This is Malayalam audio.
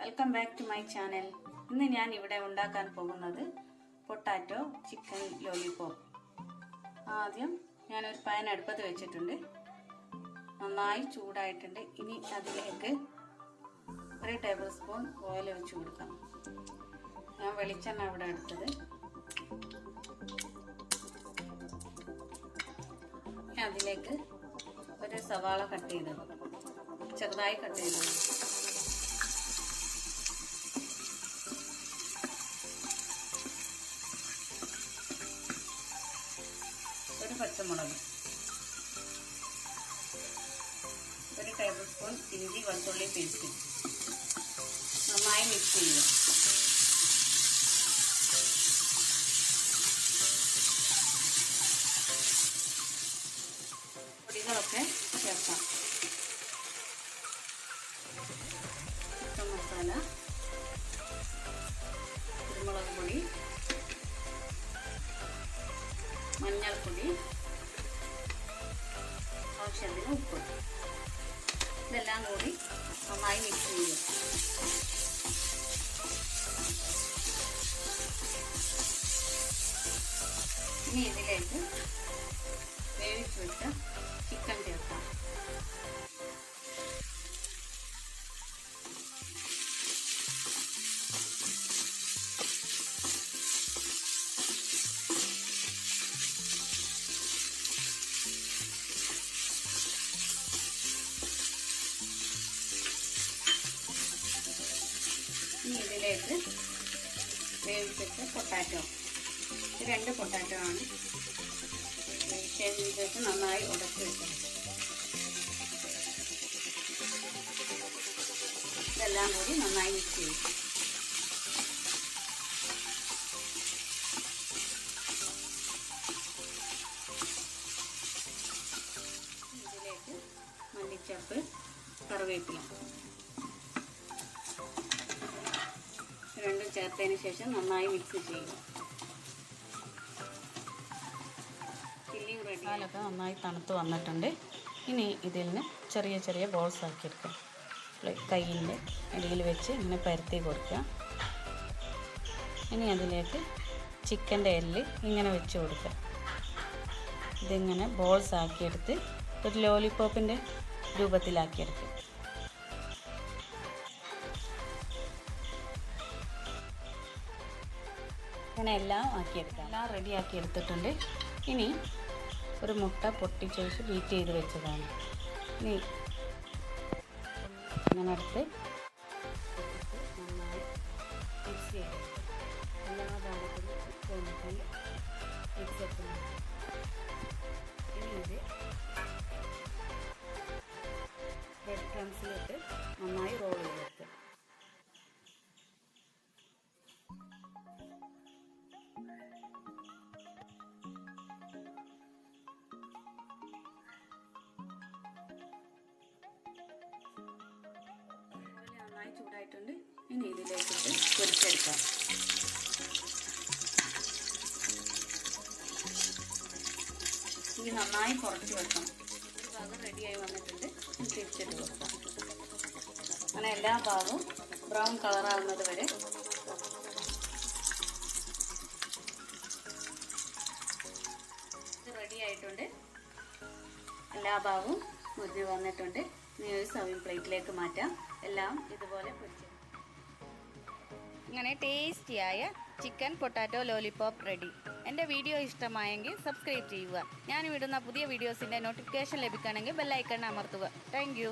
Welcome back to my channel. ഇന്ന് ഞാൻ ഇവിടെ ഉണ്ടാക്കാൻ പോകുന്നത് പൊട്ടാറ്റോ ചിക്കൻ ലോലിപോപ്പ്. ആദ്യം ഞാനൊരു പാൻ അടുപ്പത്ത് വെച്ചിട്ടുണ്ട്. നന്നായി ചൂടായിട്ടുണ്ട്. ഇനി അതിലേക്ക് 1 ടേബിൾ സ്പൂൺ ഓയിൽ വെച്ച് കൊടുക്കാം. ഞാൻ വെളിച്ചെണ്ണ ഇവിടെ എടുത്തത്. അതിലേക്ക് ഒരു സവാള കട്ട് ചെയ്തത്, ചെറുതായി കട്ട് ചെയ്തത്, ഒരു പച്ചമുളക്, 1 ടേബിൾ സ്പൂൺ ഇഞ്ചി വെളുത്തുള്ളി പേസ്റ്റ് നന്നായി മിക്സ് ചെയ്യുക. പൊടികളൊക്കെ ചേർക്കാം. ചിക്കൻ മസാല, കുരുമുളക് പൊടി, മഞ്ഞൾപ്പൊടി, ആവശ്യത്തിന് ഉപ്പ്, ഇതെല്ലാം കൂടി നന്നായി മിക്സ് ചെയ്യുക. ഇനി ഇതിലേക്ക് വേവിച്ച് വെച്ച ചിക്കൻ ചേർക്കാം. ഇനി ഇതിലേക്ക് വേവിച്ചിട്ട് പൊട്ടാറ്റോ, 2 പൊട്ടാറ്റോ ആണ് വേവിച്ചതിന് ശേഷം നന്നായി ഉടച്ച് വെക്കണം. ഇതെല്ലാം കൂടി നന്നായി മിക്സ് ചെയ്യും. ഇതിലേക്ക് മല്ലിച്ചപ്പ്, കറിവേപ്പില രണ്ടും ചേർത്തതിന് ശേഷം നന്നായി മിക്സ് ചെയ്യുക. ചില്ലിയും റെഡിയാലൊക്കെ നന്നായി തണുത്ത് വന്നിട്ടുണ്ട്. ഇനി ഇതിൽ നിന്ന് ചെറിയ ചെറിയ ബോൾസ് ആക്കിയെടുക്കാം. കയ്യിൻ്റെ അടിയിൽ വെച്ച് ഇങ്ങനെ പരത്തി കൊടുക്കുക. ഇനി അതിലേക്ക് ചിക്കൻ്റെ എല്ല് ഇങ്ങനെ വെച്ച് കൊടുക്കുക. ഇതിങ്ങനെ ബോൾസ് ആക്കിയെടുത്ത് ഒരു ലോലിപോപ്പിൻ്റെ രൂപത്തിലാക്കിയെടുക്കുക. അങ്ങനെ എല്ലാം ആക്കിയെടുക്കാം. എല്ലാം റെഡിയാക്കി എടുത്തിട്ടുണ്ട്. ഇനി ഒരു മുട്ട പൊട്ടിച്ച് വെച്ച് ബീറ്റ് ചെയ്ത് വെച്ചതാണ്. ഇനി ഇങ്ങനെ എടുത്ത് നന്നായി മിക്സ് ചെയ്ത് എല്ലാ ഭാഗത്തും മിക്സ് എത്തുന്നു. ഇനി ഇത് ബ്രെഡ് ക്രംസിലിട്ട് നന്നായി റോൾ ചെയ്തെടുത്ത് നന്നായി ചൂടായിട്ടുണ്ട്. ഇനി ഇതിലേക്കിട്ട് പൊരിച്ചെടുക്കാം. ഇനി നന്നായി കുറച്ച് വെക്കണം. ഒരു ഭാഗം റെഡിയായി വന്നിട്ടുണ്ട്. തിരിച്ചിട്ട് കൊടുക്കാം. അങ്ങനെ എല്ലാ ഭാഗവും ബ്രൗൺ കളറാവുന്നത് വരെ ഇത് റെഡി ആയിട്ടുണ്ട്. എല്ലാ ഭാഗവും മുരിഞ്ഞ് വന്നിട്ടുണ്ട്. ഇനി ഒരു സർവിംഗ് പ്ലേറ്റിലേക്ക് മാറ്റാം. എല്ലാം ഇതുപോലെ പൊരിച്ച്. ഇങ്ങനെ ടേസ്റ്റിയായ ചിക്കൻ പൊട്ടാറ്റോ ലോലിപോപ്പ് റെഡി. എൻ്റെ വീഡിയോ ഇഷ്ടമായെങ്കിൽ സബ്സ്ക്രൈബ് ചെയ്യുക. ഞാൻ വിടുന്ന പുതിയ വീഡിയോസിൻ്റെ നോട്ടിഫിക്കേഷൻ ലഭിക്കണമെങ്കിൽ ബെല്ലൈക്കൺ അമർത്തുക. Thank you.